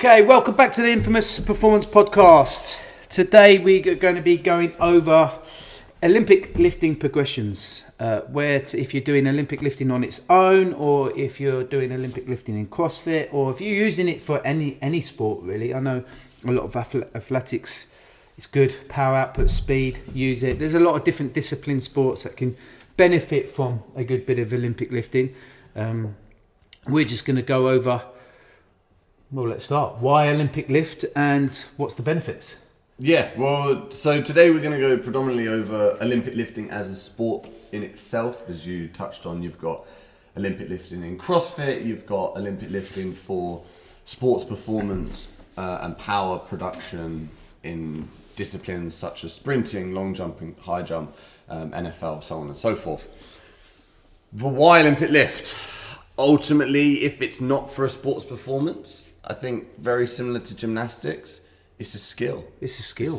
Okay, welcome back to the Infamous Performance Podcast. Today we are going to be going over Olympic lifting progressions, if you're doing Olympic lifting on its own, or if you're doing Olympic lifting in CrossFit, or if you're using it for any sport really. I know a lot of athletics, it's good, power output, speed, use it. There's a lot of different discipline sports that can benefit from a good bit of Olympic lifting. We're just going to go over, well, let's start. Why Olympic lift and what's the benefits? Yeah, well, so today we're going to go predominantly over Olympic lifting as a sport in itself. As you touched on, you've got Olympic lifting in CrossFit, you've got Olympic lifting for sports performance and power production in disciplines such as sprinting, long jumping, high jump, NFL, so on and so forth. But why Olympic lift? Ultimately, if it's not for a sports performance, I think very similar to gymnastics, it's a skill. It's a skill.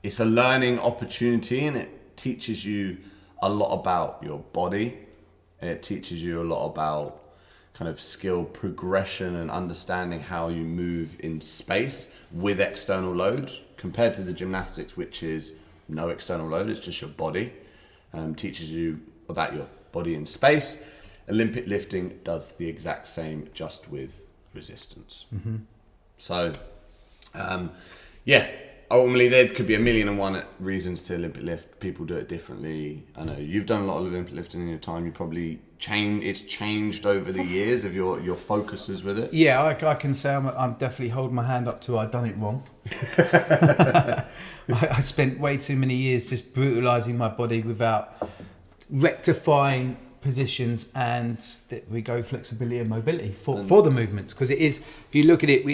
It's a learning opportunity, and it teaches you a lot about your body. It teaches you a lot about kind of skill progression and understanding how you move in space with external load, compared to the gymnastics, which is no external load, it's just your body. Teaches you about your body in space. Olympic lifting does the exact same, just with resistance. Mm-hmm. So, ultimately there could be 1,000,001 reasons to Olympic lift. People do it differently. I know you've done a lot of Olympic lifting in your time. You probably it's changed over the years of your focuses with it. Yeah, I can say I'm definitely holding my hand up to I've done it wrong. I spent way too many years just brutalising my body without rectifying positions, and that we go flexibility and mobility for the movements, because it is, if you look at it,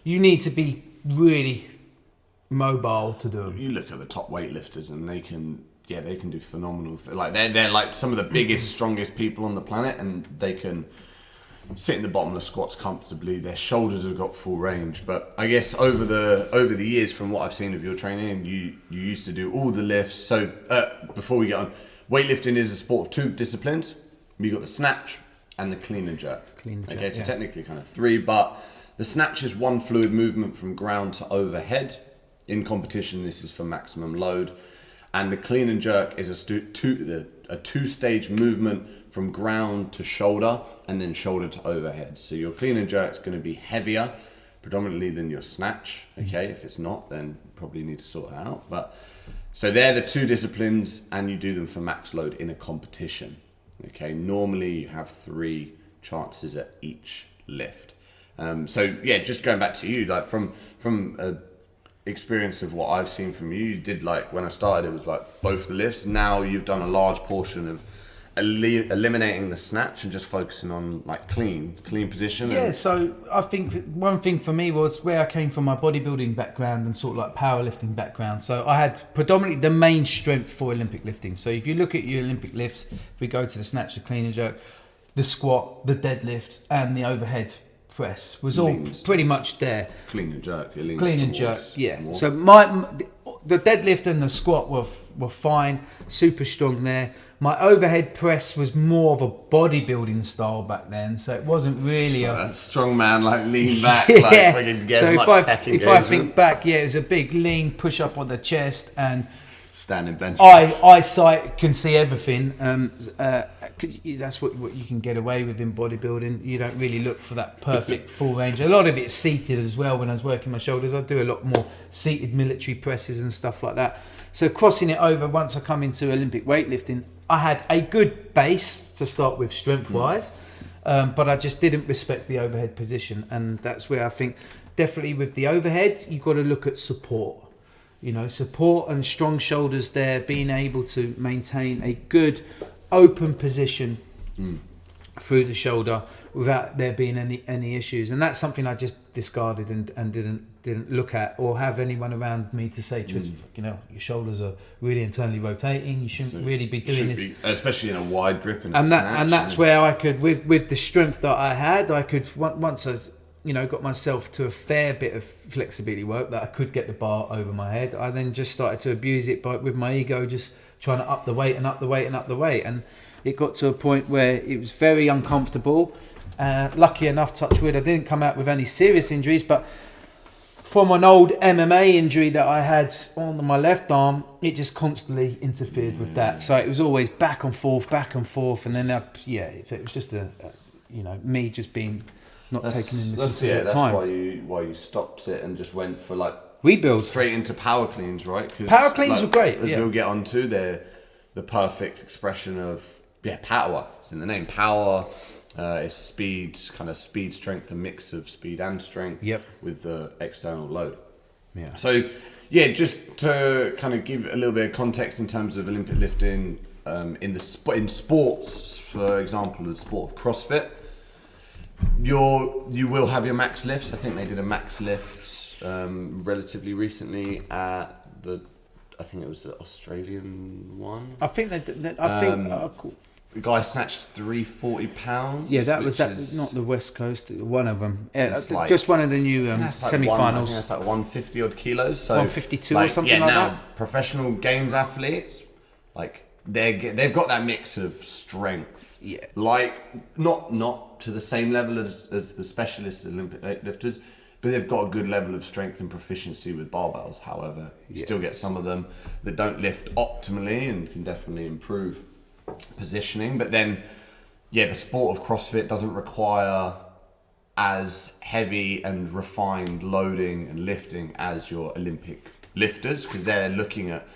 you need to be really mobile to do them. You look at the top weightlifters and they can do phenomenal like they're like some of the biggest, strongest people on the planet, and they can sit in the bottom of the squats comfortably. Their shoulders have got full range. But I guess over the years, from what I've seen of your training, you used to do all the lifts. So before we get on, weightlifting is a sport of two disciplines. You've got the snatch and the clean and jerk. So technically kind of three, but the snatch is one fluid movement from ground to overhead. In competition, this is for maximum load. And the clean and jerk is a two-stage movement from ground to shoulder, and then shoulder to overhead. So your clean and jerk is going to be heavier predominantly than your snatch. Okay, if it's not, then probably need to sort that out. But so they're the two disciplines, and you do them for max load in a competition. Okay, normally you have 3 chances at each lift. Just going back to you, like from a experience of what I've seen from you, you did, like, when I started it was like both the lifts. Now you've done a large portion of eliminating the snatch and just focusing on like clean position. Yeah, so I think one thing for me was where I came from, my bodybuilding background and sort of like powerlifting background. So I had predominantly the main strength for Olympic lifting. So if you look at your Olympic lifts, we go to the snatch, the clean and jerk, the squat, the deadlift, and the overhead press was all pretty much there. Clean and jerk, yeah. More. So the deadlift and the squat were fine, super strong there. My overhead press was more of a bodybuilding style back then, so it wasn't really a strong man, like lean back, yeah. like fucking get so as if much I pec if I think back, it was a big lean push up on the chest and standing bench press. Eyesight can see everything. That's what you can get away with in bodybuilding. You don't really look for that perfect full range. A lot of it's seated as well. When I was working my shoulders, I do a lot more seated military presses and stuff like that. So crossing it over, once I come into Olympic weightlifting, I had a good base to start with strength-wise, but I just didn't respect the overhead position. And that's where I think definitely with the overhead, you've got to look at support. Support and strong shoulders there, being able to maintain a good open position through the shoulder without there being any issues. And that's something I just discarded and didn't look at, or have anyone around me to say, Tris, your shoulders are really internally rotating. You shouldn't really be doing this. Especially in a wide grip and snatch. And that's where I could, with the strength that I had, I could, once I got myself to a fair bit of flexibility work that I could get the bar over my head, I then just started to abuse it with my ego, just trying to up the weight and up the weight and up the weight. And it got to a point where it was very uncomfortable. Lucky enough, touch wood, I didn't come out with any serious injuries, but from an old MMA injury that I had on my left arm, it just constantly interfered with that. So it was always back and forth, and then it was just me just being not taking in the considerate time. That's why you stopped it and just went for like rebuild straight into power cleans, right? Power cleans were great. As we'll get onto, they're the perfect expression of power. It's in the name, power. It's speed, speed, strength, a mix of speed and strength with the external load. Yeah. So, just to kind of give a little bit of context in terms of Olympic lifting, in sports, for example, the sport of CrossFit, you will have your max lifts. I think they did a max lift relatively recently at I think it was the Australian one. I think cool. The guy snatched 340 pounds. Yeah, that was not the West Coast. One of them. Just one of the new semi-finals. I think that's like 150 odd kilos. So 152 or something like that. Now professional games athletes, they've got that mix of strength. Yeah. Not to the same level as the specialist Olympic lifters, but they've got a good level of strength and proficiency with barbells. However, you still get some of them that don't lift optimally and can definitely improve positioning. But then the sport of CrossFit doesn't require as heavy and refined loading and lifting as your Olympic lifters, because they're looking at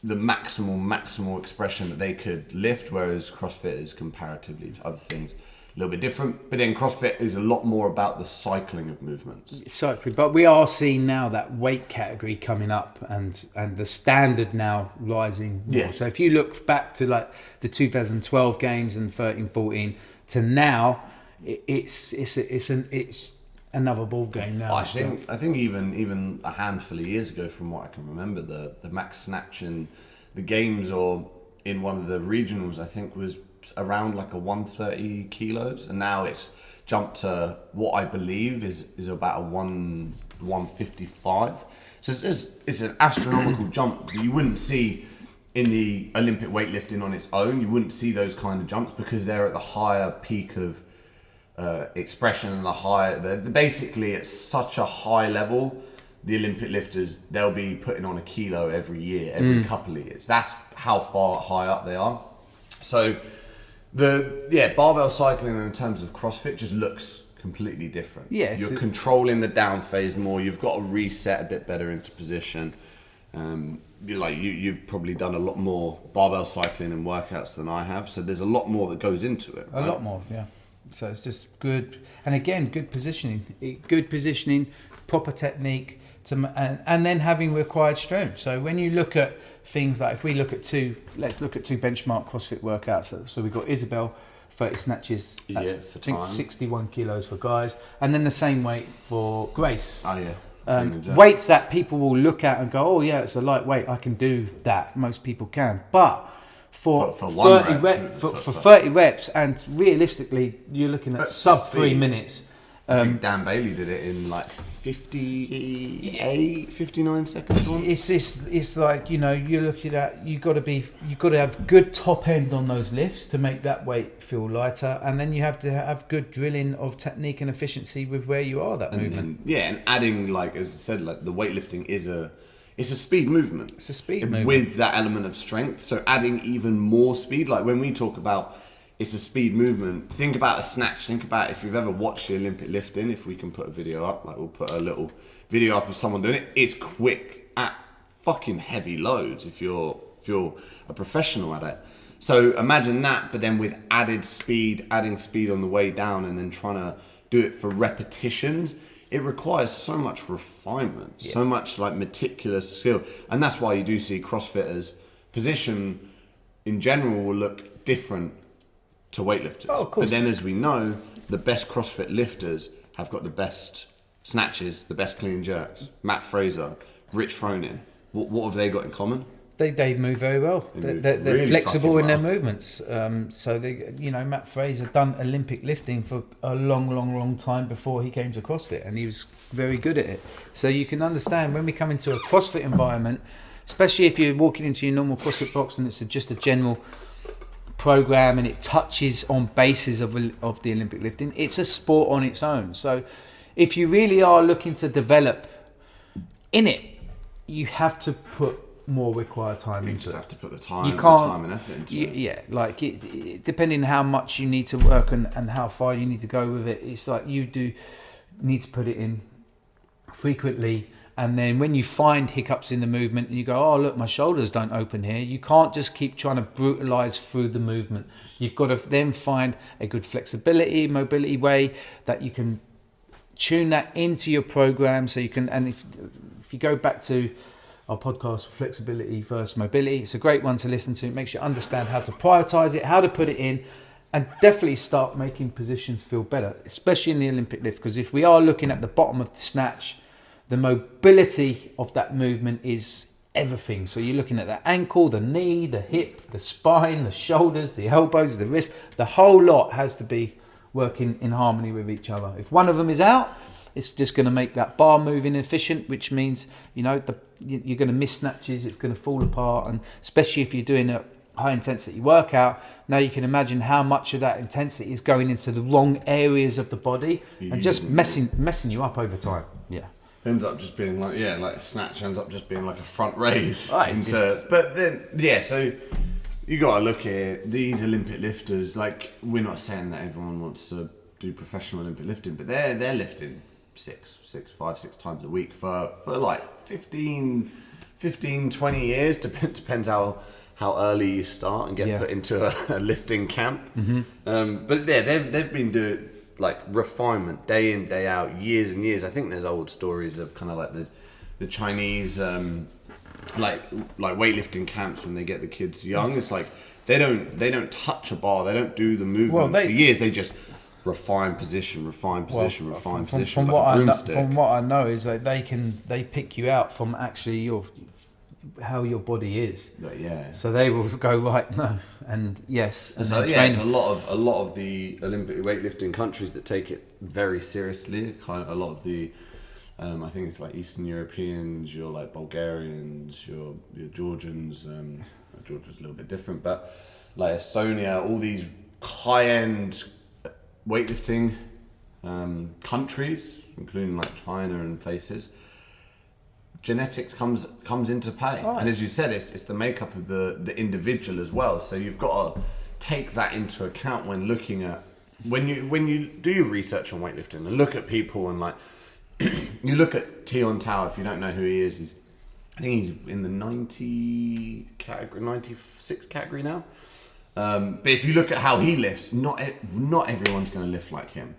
the maximal expression that they could lift, whereas CrossFit is comparatively to other things a little bit different. But then CrossFit is a lot more about the cycling of movements. Cycling, but we are seeing now that weight category coming up and the standard now rising more. Yeah. So if you look back to like the 2012 games and 13-14 to now, it's another ball game now. I think even a handful of years ago, from what I can remember, the max snatch in the games or in one of the regionals, I think was around like a 130 kilos, and now it's jumped to what I believe is about a 155. So it's an astronomical jump that you wouldn't see in the Olympic weightlifting on its own. You wouldn't see those kind of jumps because they're at the higher peak of expression and the higher. Basically, at such a high level, the Olympic lifters, they'll be putting on a kilo every year, every couple of years. That's how far high up they are. So barbell cycling in terms of CrossFit just looks completely different. Yes, you're controlling the down phase more. You've got to reset a bit better into position. You've probably done a lot more barbell cycling and workouts than I have, so there's a lot more that goes into it. Right? A lot more, yeah. So it's just good, and again, good positioning, proper technique, and then having required strength. So when you look at things like, if we look at let's look at two benchmark CrossFit workouts. So we've got Isabel, 30 snatches, I think 61 kilos for guys, and then the same weight for Grace. Oh yeah. Weights that people will look at and go, oh yeah, it's a lightweight, I can do that. Most people can, but for 30 reps, and realistically, you're looking at sub 3 minutes. I think Dan Bailey did it in like 59 seconds. It's like, you're looking at, you've got to have good top end on those lifts to make that weight feel lighter, and then you have to have good drilling of technique and efficiency with where you are movement. And adding, like as I said, like the weightlifting it's a speed movement. It's a speed movement with that element of strength. So adding even more speed, like when we talk about it's a speed movement. Think about a snatch. Think about if you've ever watched the Olympic lifting. If we can put a video up, like we'll put a little video up of someone doing it. It's quick at fucking heavy loads. If you're a professional at it. So imagine that, but then with added speed, adding speed on the way down, and then trying to do it for repetitions. It requires so much refinement, so much like meticulous skill, and that's why you do see CrossFitters' position in general will look different to weightlifters. Oh, of course. But then, as we know, the best CrossFit lifters have got the best snatches, the best clean jerks. Matt Fraser, Rich Froning. What have they got in common? They move very well. They're really flexible in their movements. So Matt Fraser done Olympic lifting for a long time before he came to CrossFit, and he was very good at it. So you can understand when we come into a CrossFit environment, especially if you're walking into your normal CrossFit box and it's just a general program and it touches on bases of the Olympic lifting, it's a sport on its own. So if you really are looking to develop in it, you have to put more required time into it. You just have to put the time, you can't, the time and effort into it. Yeah, like depending on how much you need to work and how far you need to go with it, it's like you do need to put it in frequently. And then when you find hiccups in the movement and you go, oh, look, my shoulders don't open here, you can't just keep trying to brutalize through the movement. You've got to then find a good flexibility, mobility way that you can tune that into your program. So you can, and if you go back to our podcast, Flexibility versus Mobility, it's a great one to listen to. It makes you understand how to prioritize it, how to put it in, and definitely start making positions feel better, especially in the Olympic lift. Because if we are looking at the bottom of the snatch, the mobility of that movement is everything. So you're looking at the ankle, the knee, the hip, the spine, the shoulders, the elbows, the wrist. The whole lot has to be working in harmony with each other. If one of them is out, it's just going to make that bar move inefficient, which means, you know, you're going to miss snatches, it's going to fall apart. And especially if you're doing a high intensity workout, now you can imagine how much of that intensity is going into the wrong areas of the body and just messing you up over time. Yeah. Ends up just being like, like snatch ends up just being like a front raise. Right, but then, so you got to look at these Olympic lifters. Like, we're not saying that everyone wants to do professional Olympic lifting, but they're lifting 5, 6 times a week for like 15, 20 years. Depends how early you start and get put into a lifting camp. Mm-hmm. But they've been doing like refinement day in, day out, years and years. I think there's old stories of kind of like the Chinese like weightlifting camps when they get the kids young. It's like they don't touch a bar, they don't do the movement for years. They just refine position. From what I know is that they pick you out from actually how your body is. Yeah. So they will go right no and yes. And so it's a lot of the Olympic weightlifting countries that take it very seriously. Kind of a lot of the I think it's like Eastern Europeans, you're like Bulgarians, you're Georgians. Georgia's a little bit different, but like Estonia, all these high-end weightlifting countries, including like China and places. Genetics comes into play, and as you said, it's the makeup of the individual as well. So you've got to take that into account when looking at when you do your research on weightlifting and look at people and like you look at Tion Tao. If you don't know who he is, I think he's in the 96 category now. But if you look at how he lifts, not everyone's going to lift like him.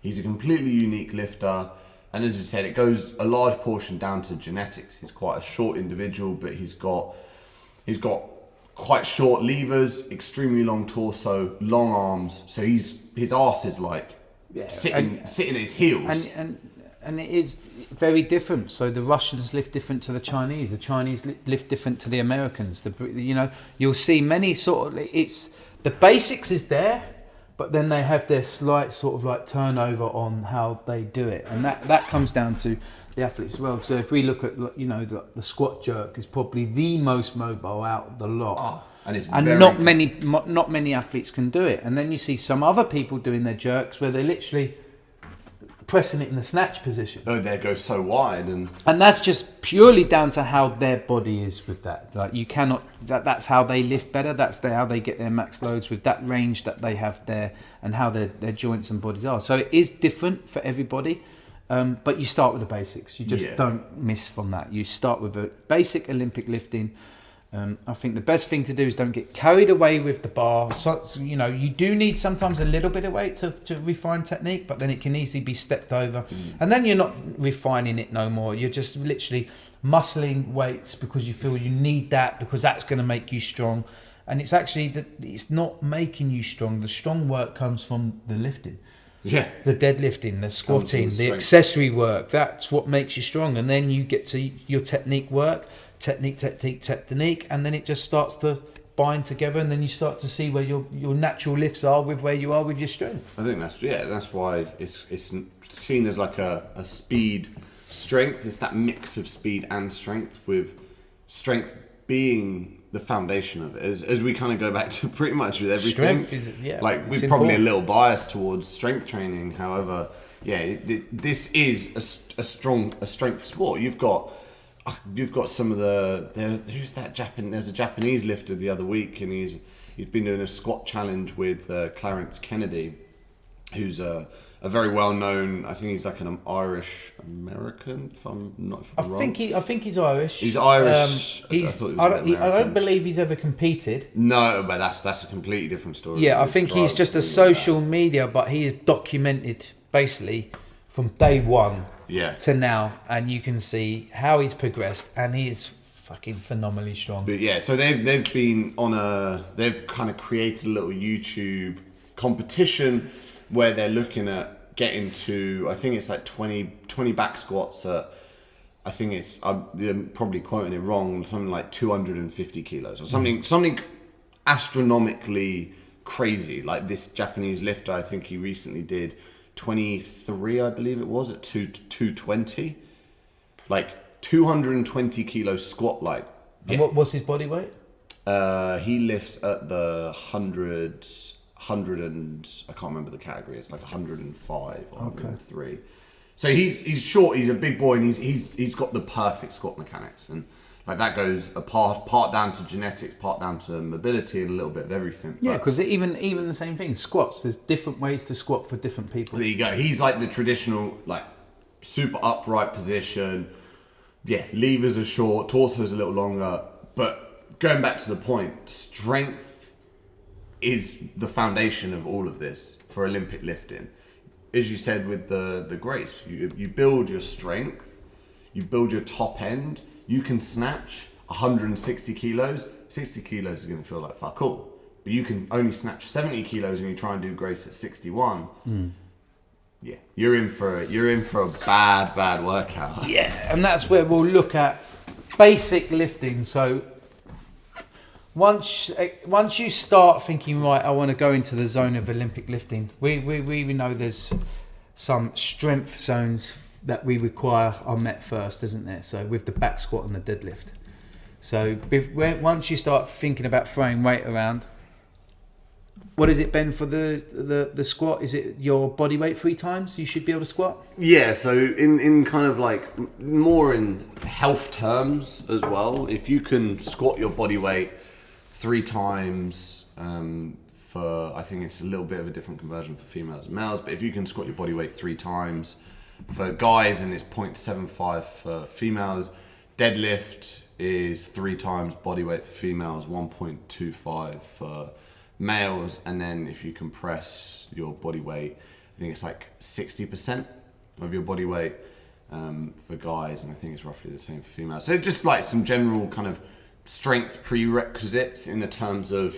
He's a completely unique lifter. And as you said, it goes a large portion down to genetics. He's quite a short individual, but he's got quite short levers, extremely long torso, long arms. So his arse is like sitting at his heels. And it is very different. So the Russians lift different to the Chinese. The Chinese lift different to the Americans. You'll see many sort of. It's the basics is there. But then they have their slight sort of like turnover on how they do it, and that comes down to the athletes as well. So if we look at the squat jerk is probably the most mobile out of the lot, not many athletes can do it. And then you see some other people doing their jerks where they're literally pressing it in the snatch position. Oh, they go so wide, and that's just purely down to how their body is with that. Like you cannot. That's how they lift better. That's how they get their max loads with that range that they have there, and how their joints and bodies are. So it is different for everybody. But you start with the basics. You just don't miss from that. You start with a basic Olympic lifting. I think the best thing to do is don't get carried away with the bar. So, you do need sometimes a little bit of weight to refine technique, but then it can easily be stepped over. And then you're not refining it no more. You're just literally muscling weights because you feel you need that, because that's going to make you strong. And it's actually that it's not making you strong. The strong work comes from the lifting. Yeah. The deadlifting, the squatting, the accessory work. That's what makes you strong. And then you get to your technique work. Technique, and then it just starts to bind together, and then you start to see where your natural lifts are with where you are with your strength. I think that's why it's seen as like a speed strength. It's that mix of speed and strength, with strength being the foundation of it. As we kind of go back to pretty much with everything, Strength is, yeah, like we're it's probably important. a little biased towards strength training. However, yeah, this is a strength sport. You've got some of who's that Japan? There's a Japanese lifter the other week, and he's been doing a squat challenge with Clarence Kennedy, who's a very well known. I think he's like an Irish American. If I'm wrong. I think he's Irish. He's Irish. I don't believe he's ever competed. No, but that's a completely different story. Yeah, I think he's just a social media, but he is documented basically from day one to now, and you can see how he's progressed, and he is fucking phenomenally strong. But yeah, so they've been they've kind of created a little YouTube competition where they're looking at getting to, I think it's like 20 back squats at, I think it's, I'm probably quoting it wrong, something like 250 kilos or something astronomically crazy. Like this Japanese lifter, I think he recently did 23, I believe it was, at 220. Like 220 kilo squat, like. And what's his body weight? He lifts at the 100 and I can't remember the category. It's like 105 or 103. So he's short. He's a big boy, and he's got the perfect squat mechanics, and like that goes a part down to genetics, part down to mobility, and a little bit of everything. Yeah, because even the same thing, squats. There's different ways to squat for different people. There you go. He's like the traditional, like super upright position. Yeah, levers are short, torso's a little longer, but going back to the point, strength is the foundation of all of this for Olympic lifting. As you said with the grace, you build your strength, you build your top end. You can snatch 160 kilos. 60 kilos is going to feel like fuck all, but you can only snatch 70 kilos and you try and do grace at 61. Yeah, you're in for a bad workout. Yeah, and that's where we'll look at basic lifting. So once you start thinking, right, I want to go into the zone of Olympic lifting, we know there's some strength zones that we require are met first, isn't there? So with the back squat and the deadlift. So once you start thinking about throwing weight around, what is it, Ben, for the squat? Is it your body weight 3 times you should be able to squat? Yeah, so in kind of like more in health terms as well, if you can squat your body weight 3 times, for, I think it's a little bit of a different conversion for females and males, but if you can squat your body weight 3 times for guys and it's 0.75 for females, deadlift is 3 times body weight for females, 1.25 for males, and then if you compress your body weight, I think it's like 60% of your body weight for guys, and I think it's roughly the same for females. So just like some general kind of strength prerequisites in the terms of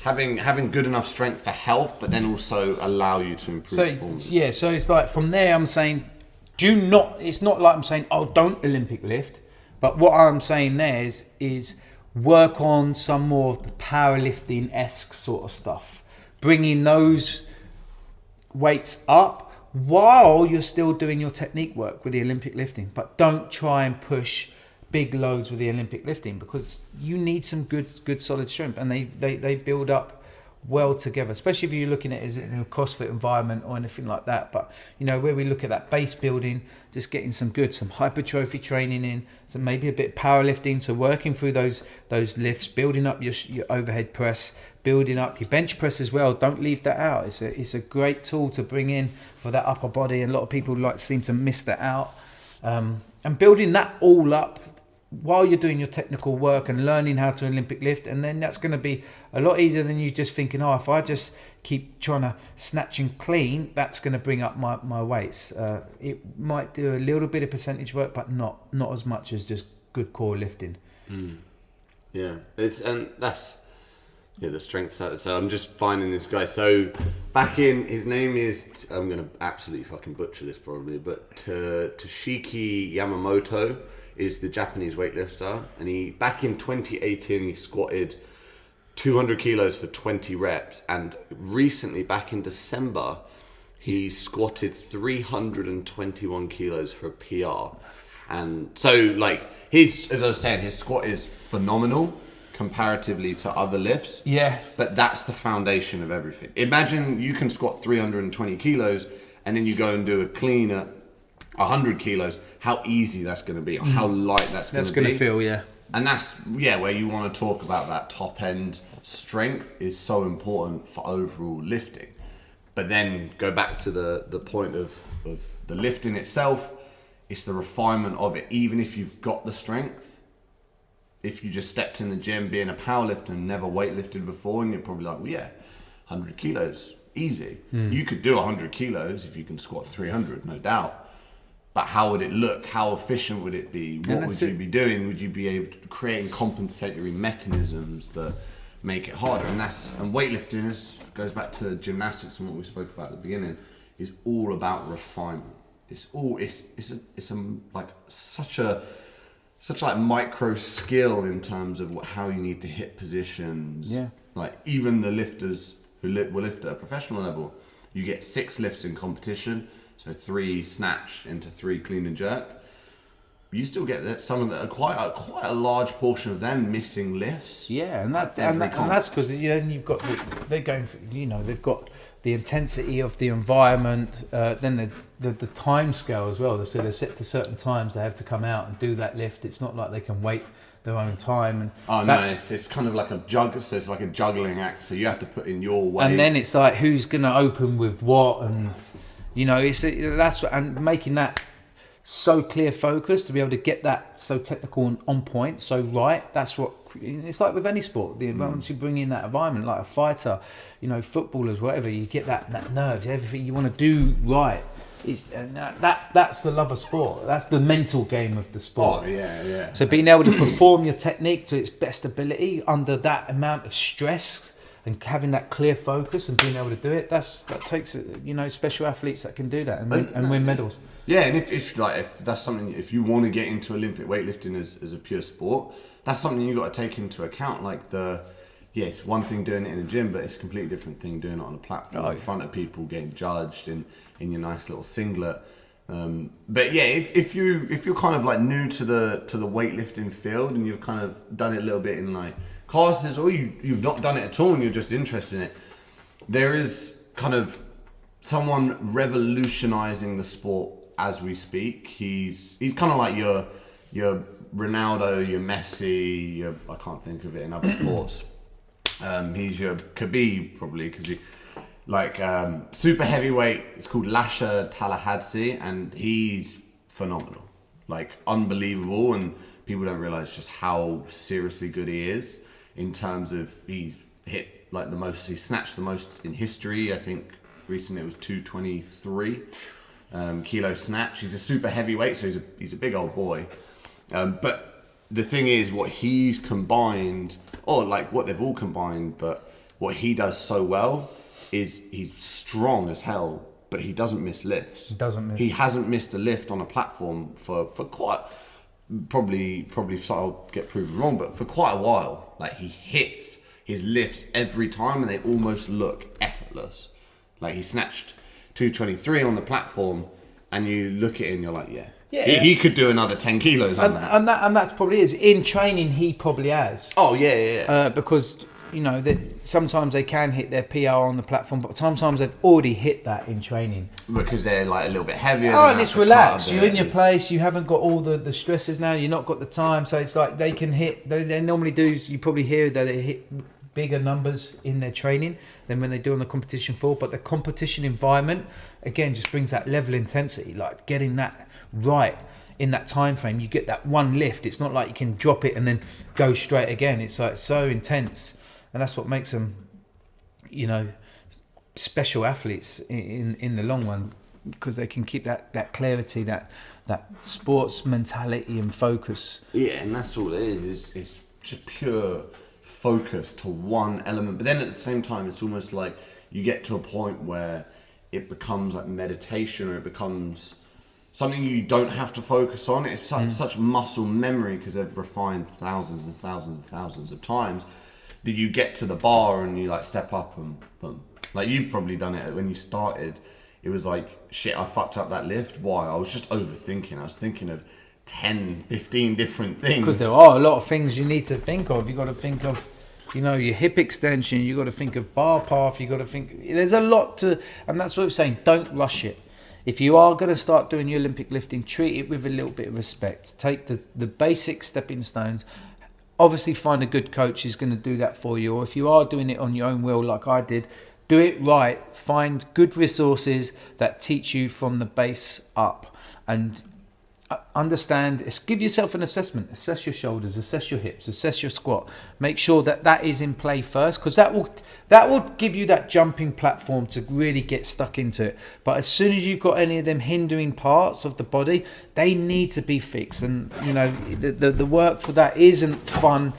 having good enough strength for health, but then also allow you to improve performance. Yeah, so it's like from there I'm saying, it's not like I'm saying, oh, don't Olympic lift, but what I'm saying there is work on some more of the powerlifting-esque sort of stuff, bringing those weights up while you're still doing your technique work with the Olympic lifting, but don't try and push big loads with the Olympic lifting, because you need some good solid strength, and they build up well together, especially if you're looking at it in a CrossFit environment or anything like that. But you know, where we look at that base building, just getting some hypertrophy training in, so maybe a bit of powerlifting, so working through those lifts, building up your overhead press, building up your bench press as well. Don't leave that out. It's a great tool to bring in for that upper body, and a lot of people seem to miss that out. And building that all up while you're doing your technical work and learning how to Olympic lift, and then that's going to be a lot easier than you just thinking, oh, if I just keep trying to snatch and clean, that's going to bring up my weights. It might do a little bit of percentage work, but not as much as just good core lifting. Yeah, that's the strength side. So I'm just finding this guy. So back in, his name is, I'm going to absolutely fucking butcher this probably, but Toshiki Yamamoto is the Japanese weightlifter, and he back in 2018 he squatted 200 kilos for 20 reps, and recently back in December he squatted 321 kilos for a PR. And so like as I was saying, his squat is phenomenal, comparatively to other lifts. Yeah. But that's the foundation of everything. Imagine you can squat 320 kilos and then you go and do a clean at 100 kilos. How easy that's going to be, or how light that's going to be. That's going to feel, yeah. And that's, where you want to talk about that top end strength is so important for overall lifting. But then go back to the point of the lifting itself. It's the refinement of it. Even if you've got the strength, if you just stepped in the gym being a powerlifter and never weightlifted before, and you're probably like, well, yeah, 100 kilos, easy. You could do 100 kilos if you can squat 300, no doubt. But how would it look? How efficient would it be? What would you be doing? Would you be able to create compensatory mechanisms that make it harder? And weightlifting goes back to gymnastics and what we spoke about at the beginning. Is all about refinement. It's such a micro skill in terms of how you need to hit positions. Yeah. Like even the lifters who will lift at a professional level, you get 6 lifts in competition. So 3 snatch into 3 clean and jerk. You still get some of the quite a large portion of them missing lifts. Yeah, and that's because you've got they're going for, they've got the intensity of the environment, then the time scale as well. So they're set to certain times they have to come out and do that lift. It's not like they can wait their own time. And it's kind of like a juggle. So it's like a juggling act. So you have to put in your weight. And then it's like who's going to open with what and. And making that so clear focus to be able to get that so technical and on point, so right. That's what it's like with any sport. Once you bring in that environment, like a fighter, footballers, whatever, you get that nerves, everything you want to do right. That's the love of sport. That's the mental game of the sport. Oh yeah. So being able to perform your technique to its best ability under that amount of stress. And having that clear focus and being able to do it, that takes special athletes that can do that and win medals. Yeah, and if that's something, if you want to get into Olympic weightlifting as a pure sport, that's something you got to take into account. Like it's one thing doing it in a gym, but it's a completely different thing doing it on a platform in front of people, getting judged in your nice little singlet. But yeah, if you're kind of like new to the weightlifting field and you've kind of done it a little bit in like classes, or you've not done it at all and you're just interested in it, there is kind of someone revolutionizing the sport as we speak. He's kind of like your Ronaldo, your Messi, I can't think of it in other sports. He's your Khabib probably, because he super heavyweight. It's called Lasha Tallahassee, and he's phenomenal, like unbelievable, and people don't realize just how seriously good he is. In terms of he's hit like the most, he snatched the most in history. I think recently it was 223 kilo snatch. He's a super heavyweight, so he's a big old boy. But the thing is, what he's combined, or like what they've all combined, but what he does so well is he's strong as hell, but he doesn't miss lifts. He hasn't missed a lift on a platform for quite. Probably I'll get proven wrong, but for quite a while. Like he hits his lifts every time and they almost look effortless. Like he snatched 223 on the platform and you look at it and you're like, he could do another 10 kilos on that. And that's probably is. In training he probably has. Oh yeah. Because sometimes they can hit their PR on the platform, but sometimes they've already hit that in training. Because they're like a little bit heavier. And it's relaxed. You're in your place. You haven't got all the stresses now. You've not got the time. So it's like they can hit. They normally do. You probably hear that they hit bigger numbers in their training than when they do on the competition floor. But the competition environment, again, just brings that level of intensity, like getting that right in that time frame. You get that one lift. It's not like you can drop it and then go straight again. It's like so intense. And that's what makes them, special athletes in the long run, because they can keep that clarity, that sports mentality and focus. Yeah, and that's all it is. It's just pure focus to one element. But then at the same time, it's almost like you get to a point where it becomes like meditation, or it becomes something you don't have to focus on. It's such muscle memory, because they've refined thousands and thousands and thousands of times. Did you get to the bar and you like step up and boom? Like you've probably done it when you started. It was like, shit, I fucked up that lift. Why? I was just overthinking. I was thinking of 10, 15 different things. Because there are a lot of things you need to think of. You've got to think of, your hip extension. You've got to think of bar path. You've got to think. There's a lot to, and that's what I'm saying. Don't rush it. If you are going to start doing your Olympic lifting, treat it with a little bit of respect. Take the basic stepping stones. Obviously, find a good coach who's going to do that for you. Or if you are doing it on your own will, like I did, do it right. Find good resources that teach you from the base up. And understand, give yourself an assessment. Assess your shoulders, assess your hips, assess your squat. Make sure that is in play first, because that will give you that jumping platform to really get stuck into it. But as soon as you've got any of them hindering parts of the body, they need to be fixed. And the work for that isn't fun.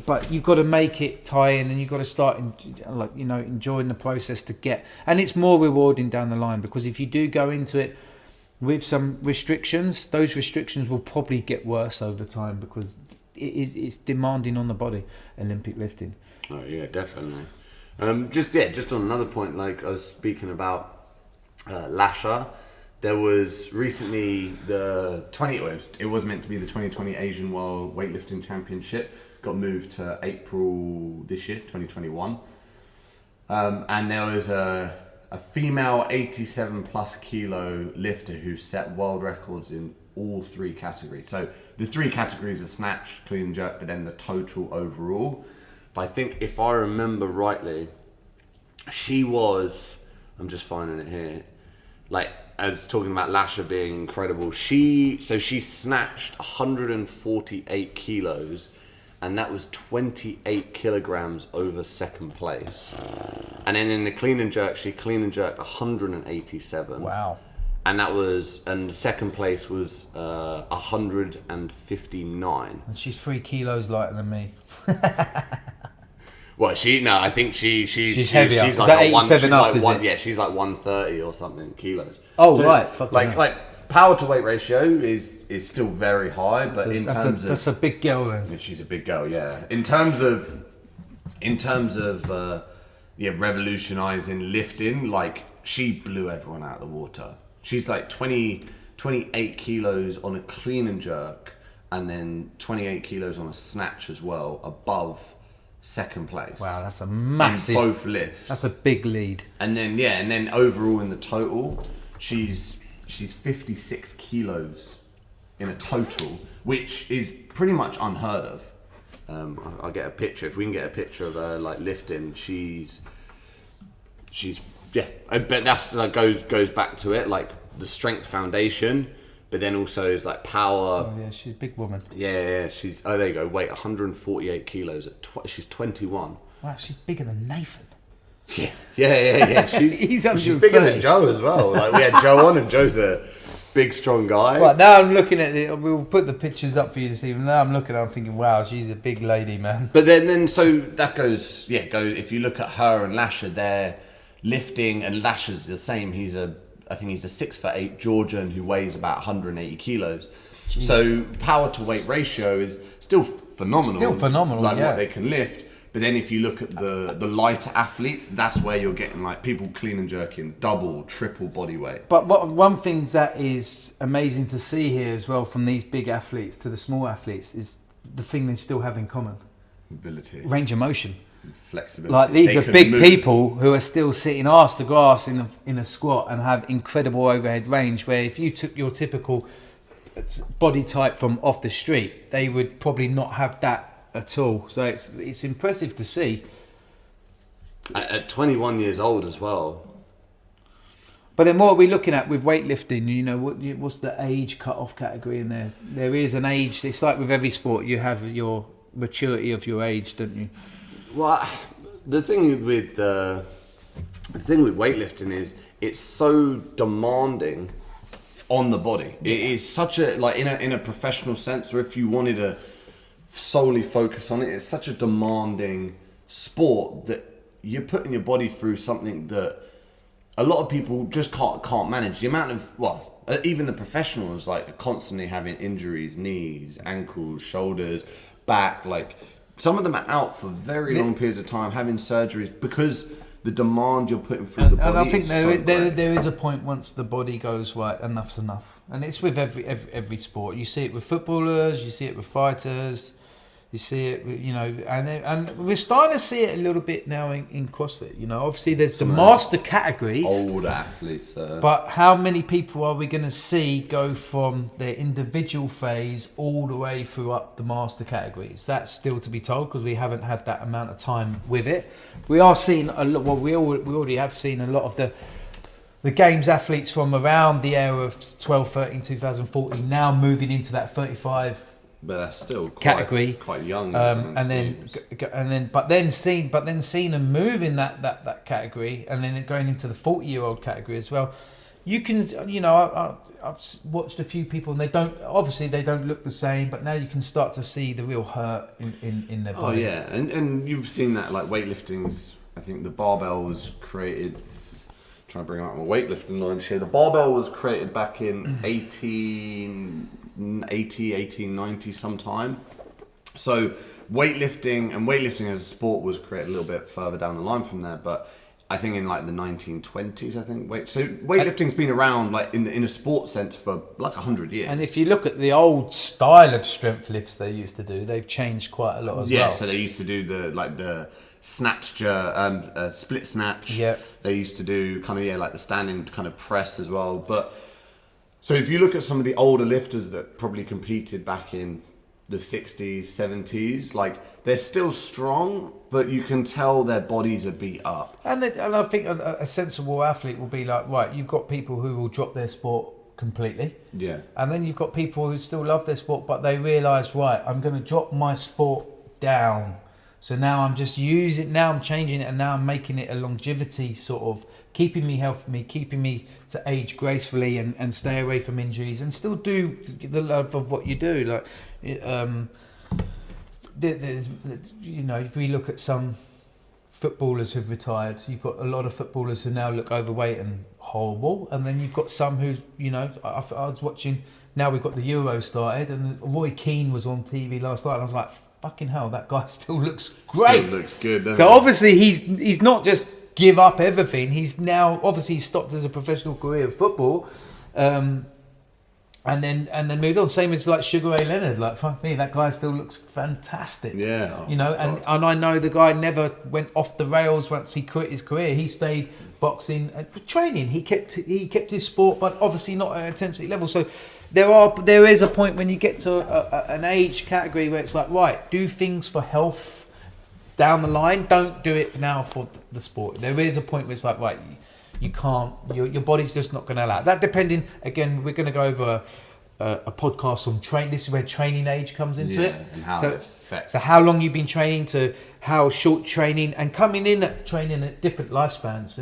But you've got to make it tie in, and you've got to start enjoying the process to get. And it's more rewarding down the line, because if you do go into it with some restrictions, those restrictions will probably get worse over time, because it's demanding on the body, Olympic lifting. Oh yeah, definitely. Just on another point, like I was speaking about Lasha, there was recently it was meant to be the 2020 Asian World Weightlifting Championship, got moved to April this year, 2021, and there was a female 87 plus kilo lifter who set world records in all 3 categories. So the 3 categories are snatch, clean and jerk, but then the total overall. But I think if I remember rightly, she was, I'm just finding it here, like I was talking about Lasha being incredible. She snatched 148 kilos, and that was 28 kilograms over second place. And then in the clean and jerk, she clean and jerked 187. Wow. And the second place was 159. And she's 3 kilos lighter than me. Well, I think she's heavier. She's Is like that a one. 87 She's up, like is one. it? Yeah, she's like 130 or something kilos. Oh, So, right. Fucking hell. like power to weight ratio is still very high, but that's a big girl then. she's a big girl, yeah. In terms of revolutionizing lifting, like she blew everyone out of the water. She's like 28 kilos on a clean and jerk, and then 28 kilos on a snatch as well, above second place. Wow, that's a massive. In both lifts. That's a big lead. And then overall in the total, she's 56 kilos in a total, which is pretty much unheard of. I'll get a picture. If we can get a picture of her like lifting, she's but that's like goes back to it, like the strength foundation, but then also is like power. Oh yeah, she's a big woman. Yeah, she's there you go. Weight 148 kilos at she's 21. Wow, she's bigger than Nathan. Yeah. She's bigger than Joe as well. Like we had Joe on, and Joe's a big, strong guy. Right, now I'm looking at it. We'll put the pictures up for you this evening. Now I'm looking at it, I'm thinking, wow, she's a big lady, man. But then so that goes. If you look at her and Lasha, they're lifting, and Lasha's the same. I think he's a 6'8" Georgian who weighs about 180 kilos. Jeez. So power to weight ratio is still phenomenal. Like what they can lift. But then if you look at the lighter athletes, that's where you're getting like people clean and jerking double, triple body weight. But one thing that is amazing to see here as well, from these big athletes to the small athletes, is the thing they still have in common. Mobility. Range of motion. Flexibility. Like these are big people who are still sitting arse to grass in a squat and have incredible overhead range, where if you took your typical body type from off the street, they would probably not have that at all. So it's impressive to see. At 21 years old as well. But then what are we looking at with weightlifting? You know, what's the age cut-off category in there? There is an age. It's like with every sport, you have your maturity of your age, don't you? Well, the thing with weightlifting is it's so demanding on the body. It is such a, like in a professional sense, or if you wanted to solely focus on it, it's such a demanding sport that you're putting your body through something that a lot of people just can't manage. The amount of, even the professionals, like, are constantly having injuries, knees, ankles, shoulders, back, like some of them are out for very long periods of time having surgeries because the demand you're putting through the body. And I think is there is a point once the body goes, right, enough's enough. And it's with every sport. You see it with footballers, you see it with fighters, you see it, and we're starting to see it a little bit now in CrossFit. Obviously there's the master categories. Old athletes there. But how many people are we going to see go from their individual phase all the way through up the master categories? That's still to be told because we haven't had that amount of time with it. We are seeing a lot. Well, we already have seen a lot of the games athletes from around the era of 12, 13, 2014 now moving into that 35. But that's still category, quite young. But then seeing them move in that category, and then going into the 40-year-old category as well. You can, I've watched a few people, and they don't look the same, but now you can start to see the real hurt in their body. Oh yeah, and you've seen that like weightlifting's. I think the barbell was created. Trying to bring out my weightlifting lines here. The barbell was created back in 1890 sometime. So weightlifting as a sport was created a little bit further down the line from there, but I think in like the 1920s, I think. So weightlifting's been around like in a sports sense for like 100 years. And if you look at the old style of strength lifts they used to do, they've changed quite a lot as well. Yeah, so they used to do the snatch, split snatch. Yeah. They used to do like the standing kind of press as well. But so if you look at some of the older lifters that probably competed back in the 60s, 70s, like they're still strong, but you can tell their bodies are beat up. And I think a sensible athlete will be like, right, you've got people who will drop their sport completely. Yeah. And then you've got people who still love their sport, but they realise, right, I'm going to drop my sport down. So now I'm just now I'm changing it, and now I'm making it a longevity sort of, keeping me healthy, keeping me to age gracefully and stay away from injuries and still do the love of what you do. Like, there's, if we look at some footballers who've retired, you've got a lot of footballers who now look overweight and horrible, and then you've got some who, I was watching, now we've got the Euro started, and Roy Keane was on TV last night, and I was like, fucking hell, that guy still looks great. Still looks good, doesn't So he? obviously he's not just give up everything. He's now obviously stopped as a professional career of football, and then moved on. Same as like Sugar Ray Leonard. Like, fuck me, that guy still looks fantastic. Yeah. And I know the guy never went off the rails once he quit his career. He stayed boxing and training. He kept his sport, but obviously not at an intensity level. So there is a point when you get to an age category where it's like, right, do things for health down the line. Don't do it now for the sport. There is a point where it's like, right, you can't. Your body's just not going to allow that. Depending, again, we're going to go over a podcast on train. This is where training age comes into it. And how it affects. So how long you've been training to how short training, and coming in at training at different lifespans.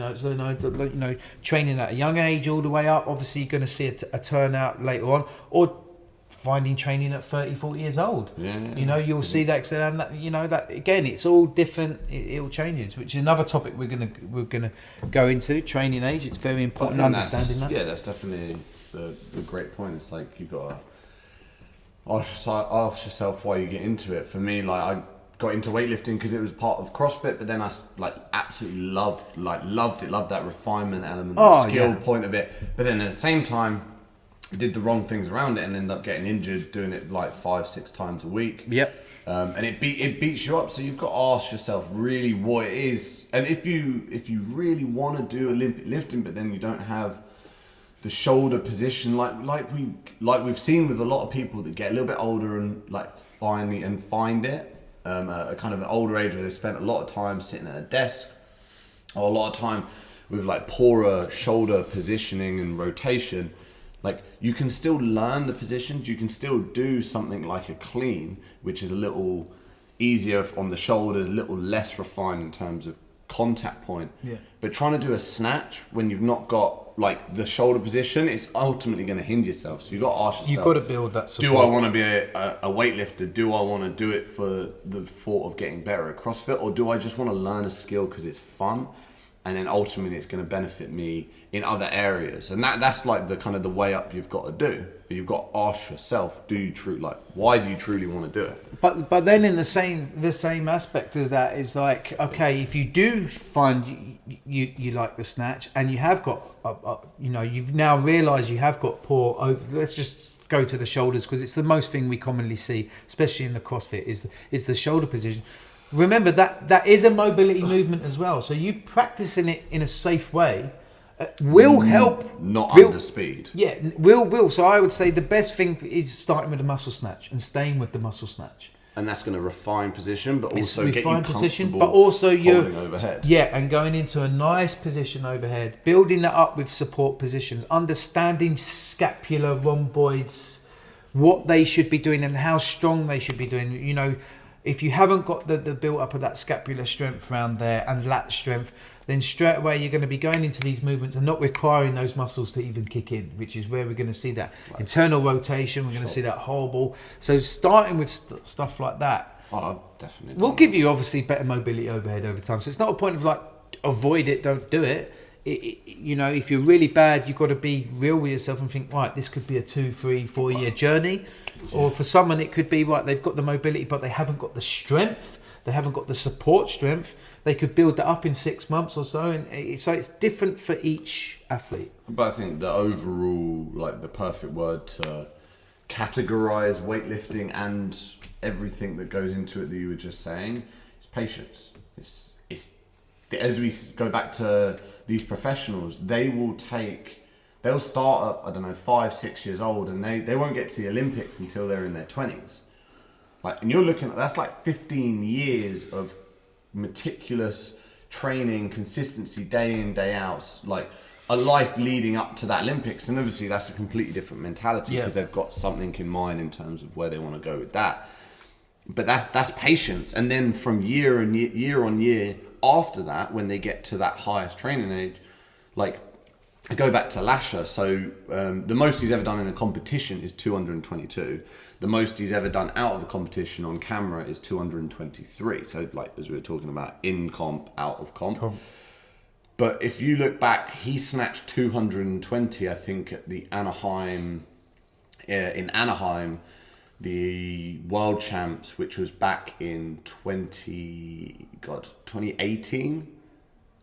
Training at a young age all the way up. Obviously, you're going to see a turnout later on, or finding training at 30, 40 years old. You'll see that, and that again, it's all different. It all changes, which is another topic we're gonna go into. Training age. It's very important understanding that. Yeah, that's definitely the great point. It's like you got to ask yourself why you get into it. For me, like, I got into weightlifting because it was part of CrossFit, but then I absolutely loved it, loved that refinement element, the skill point of it. But then at the same time, did the wrong things around it and ended up getting injured doing it like 5-6 times a week. Yep. And it beats you up, so you've got to ask yourself really what it is. And if you really want to do Olympic lifting, but then you don't have the shoulder position, like we've seen with a lot of people that get a little bit older and find it. A kind of an older age where they spent a lot of time sitting at a desk, or a lot of time with like poorer shoulder positioning and rotation. Like, you can still learn the positions, you can still do something like a clean, which is a little easier on the shoulders, a little less refined in terms of contact point. Yeah. But trying to do a snatch when you've not got like the shoulder position, it's ultimately going to hinder yourself. So you've got to ask yourself, You've got to build that support. Do I want to be a weightlifter? Do I want to do it for the thought of getting better at CrossFit? Or do I just want to learn a skill because it's fun? and then ultimately it's going to benefit me in other areas. And that's like the kind of the way up you've got to do. You've got to ask yourself, why do you truly want to do it? But then in the same aspect as that is like, okay, if you do find you like the snatch and you have got you've now realised you have got poor let's just go to the shoulders, because it's the most thing we commonly see, especially in the CrossFit, is the shoulder position. Remember that is a mobility movement as well, so you practicing it in a safe way will help. Under speed. Yeah, will. So I would say the best thing is starting with the muscle snatch and staying with the muscle snatch. And that's going to refine position, but also get you comfortable position, but also holding overhead. Yeah, and going into a nice position overhead, building that up with support positions, understanding scapular rhomboids, what they should be doing and how strong they should be doing. You know, if you haven't got the build up of that scapular strength around there and lat strength, then straight away you're going to be going into these movements and not requiring those muscles to even kick in, which is where we're going to see that internal rotation. We're going to see that whole ball. So starting with stuff like that, definitely will give you obviously better mobility overhead over time. So it's not a point of like avoid it, don't do it. You know, if you're really bad, you've got to be real with yourself and think, right, this could be a 2, 3, 4 year journey. Or for someone it could be, right, they've got the mobility but they haven't got the strength, they haven't got the support strength. They could build that up in 6 months or so, and so it's different for each athlete. But I think the overall, like the perfect word to categorize weightlifting and everything that goes into it that you were just saying is patience. It's as we go back to these professionals, they'll start at, I don't know, 5, 6 years old, and they won't get to the Olympics until they're in their 20s. Like, and you're looking at, that's like 15 years of meticulous training, consistency, day in, day out, like a life leading up to that Olympics. And obviously that's a completely different mentality because they've got something in mind in terms of where they want to go with that. But that's patience. And then from year on year after that, when they get to that highest training age, like I go back to Lasher. So the most he's ever done in a competition is 222. The most he's ever done out of a competition on camera is 223. So like, as we were talking about, in comp, out of comp. But if you look back, he snatched 220, I think, at the Anaheim, in Anaheim, the World Champs, which was back in 2018,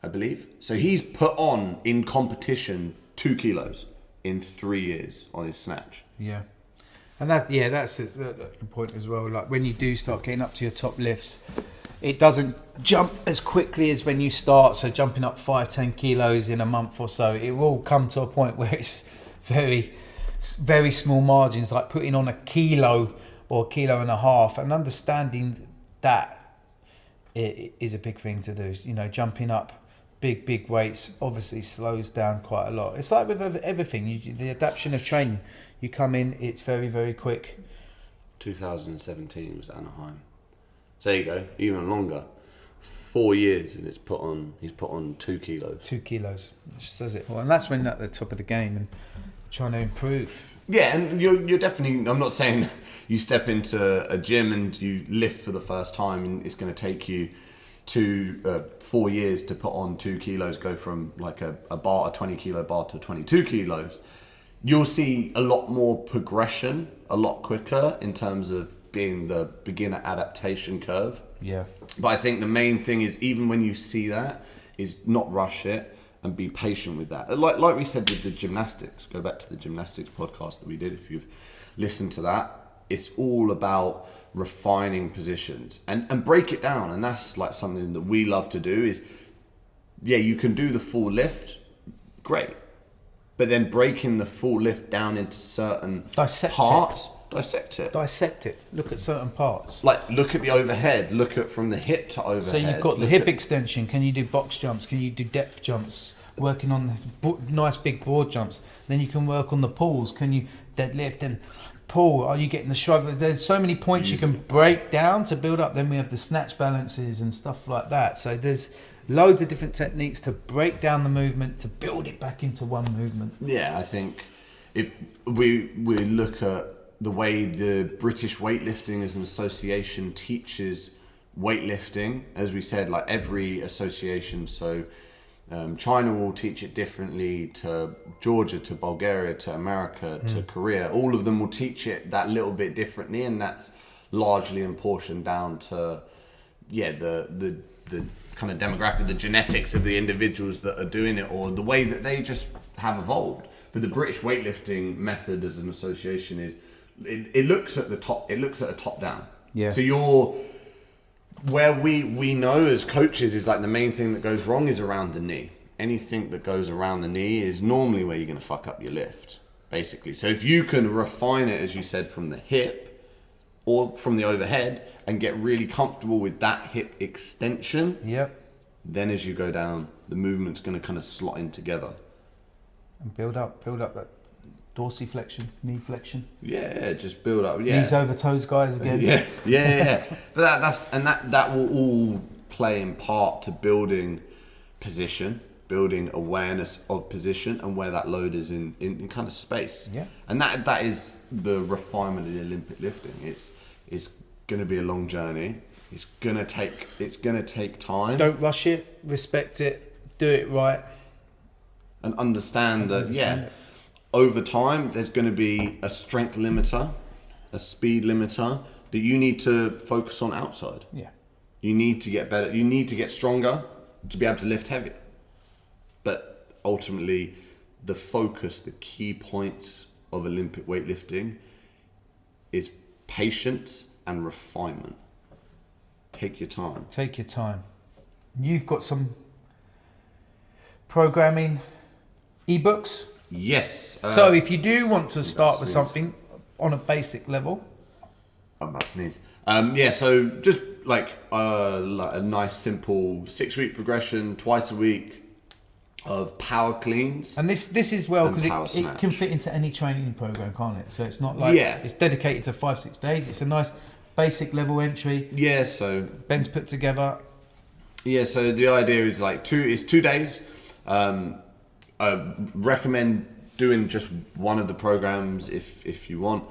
I believe. So he's put on in competition 2 kilos in 3 years on his snatch. Yeah. And that's the point as well. Like when you do start getting up to your top lifts, it doesn't jump as quickly as when you start. So jumping up 5-10 kilos in a month or so, it will come to a point where it's very, very small margins, like putting on a kilo or a kilo and a half, and understanding that it is a big thing to do. You know, jumping up big weights obviously slows down quite a lot. It's like with everything, the adaptation of training. You come in, it's very, very quick. 2017 was Anaheim. So there you go, even longer. 4 years, and he's put on 2 kilos. 2 kilos, which says it all. And that's when at the top of the game and trying to improve. Yeah, and you're definitely, I'm not saying you step into a gym and you lift for the first time and it's going to take you 4 years to put on 2 kilos, go from like a 20 kilo bar to 22 kilos. You'll see a lot more progression, a lot quicker in terms of being the beginner adaptation curve. Yeah. But I think the main thing is, even when you see that, is not rush it and be patient with that. Like we said with the gymnastics, go back to the gymnastics podcast that we did. If you've listened to that, it's all about refining positions and break it down. And that's like something that we love to do is, yeah, you can do the full lift, great. But then breaking the full lift down into certain parts. Dissect it. Look at certain parts. Like, look at the overhead. Look at from the hip to overhead. So you've got the hip extension. Can you do box jumps? Can you do depth jumps? Working on the nice big broad jumps. Then you can work on the pulls. Can you deadlift and pull? Are you getting the shrug? There's so many points you can break down to build up. Then we have the snatch balances and stuff like that. So there's loads of different techniques to break down the movement, to build it back into one movement. Yeah, I think if we look at the way the British Weightlifting as an association teaches weightlifting, as we said, like every association, so China will teach it differently to Georgia, to Bulgaria, to America, to Korea. All of them will teach it that little bit differently, and that's largely apportioned down to the kind of demographic, the genetics of the individuals that are doing it, or the way that they just have evolved. But the British weightlifting method as an association is it looks at the top. It looks at a top down. Yeah. So where we know as coaches is like the main thing that goes wrong is around the knee. Anything that goes around the knee is normally where you're going to fuck up your lift, basically. So if you can refine it, as you said, from the hip or from the overhead and get really comfortable with that hip extension, then as you go down, the movement's going to kind of slot in together. And build up that dorsiflexion, knee flexion. Yeah, just build up. Yeah. Knees over toes, guys, again. Yeah. But that will all play in part to building position, building awareness of position and where that load is in kind of space. Yeah. And that is the refinement of the Olympic lifting. It's going to be a long journey. It's going to take time. Don't rush it. Respect it. Do it right. And understand that, over time, there's going to be a strength limiter, a speed limiter that you need to focus on outside. Yeah. You need to get better. You need to get stronger to be able to lift heavier. But ultimately, the focus, the key points of Olympic weightlifting is patience and refinement. Take your time. Take your time. You've got some programming ebooks. Yes. So if you do want to start with something on a basic level, I must sneeze. So just like a nice simple 6-week progression, twice a week of power cleans. and this is well because it snatch. can fit into any training program, can't it? So it's not like it's dedicated to 5-6 days. It's a nice basic level entry. Yeah. So Ben's put together. Yeah. So the idea is like 2 days. I recommend doing just one of the programs if you want.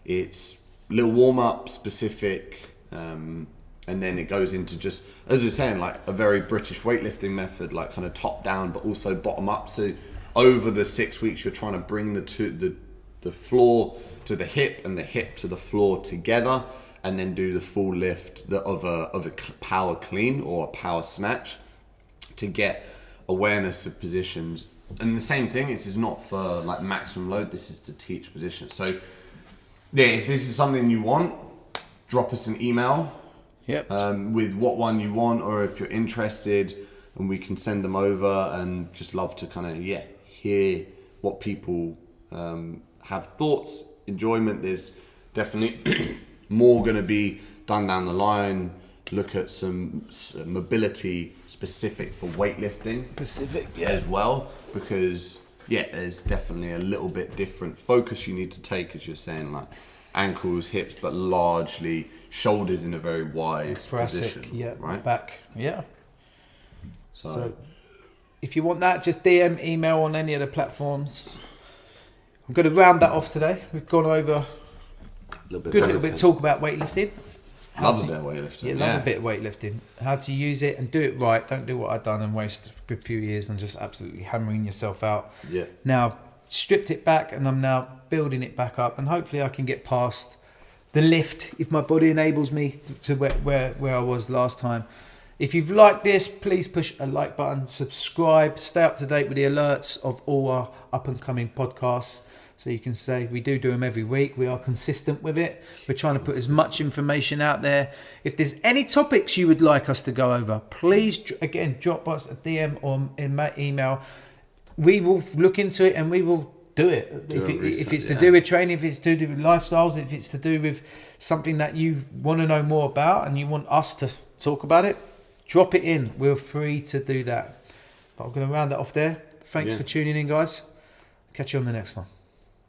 It's a little warm up specific, and then it goes into just, as you're saying, like a very British weightlifting method, like kind of top down, but also bottom up. So over the 6 weeks, you're trying to bring the floor to the hip and the hip to the floor together, and then do the full lift of a power clean or a power snatch to get awareness of positions. And the same thing, this is not for like maximum load, this is to teach positions. So yeah, if this is something you want, drop us an email with what one you want, or if you're interested, and we can send them over, and just love to kind of hear what people have thoughts, enjoyment. There's definitely more going to be done down the line. Look at some mobility specific for weightlifting as well, because there's definitely a little bit different focus you need to take, as you're saying, like ankles, hips, but largely shoulders in a very wide thoracic, position, right? Back, So if you want that, just DM, email on any of the platforms. I'm going to round that off today. We've gone over a little bit talk about weightlifting. Love a bit of weightlifting. Love a bit of weightlifting. How to use it and do it right. Don't do what I've done and waste a good few years on just absolutely hammering yourself out. Yeah. Now I've stripped it back and I'm now building it back up, and hopefully I can get past the lift if my body enables me to where I was last time. If you've liked this, please push a like button, subscribe, stay up to date with the alerts of all our up and coming podcasts. So you can say we do them every week. We are consistent with it. We're trying to put as much information out there. If there's any topics you would like us to go over, please, again, drop us a DM or in my email. We will look into it and we will do it. If it's to do with training, if it's to do with lifestyles, if it's to do with something that you want to know more about and you want us to talk about it, drop it in. We're free to do that. But I'm going to round that off there. Thanks for tuning in, guys. Catch you on the next one.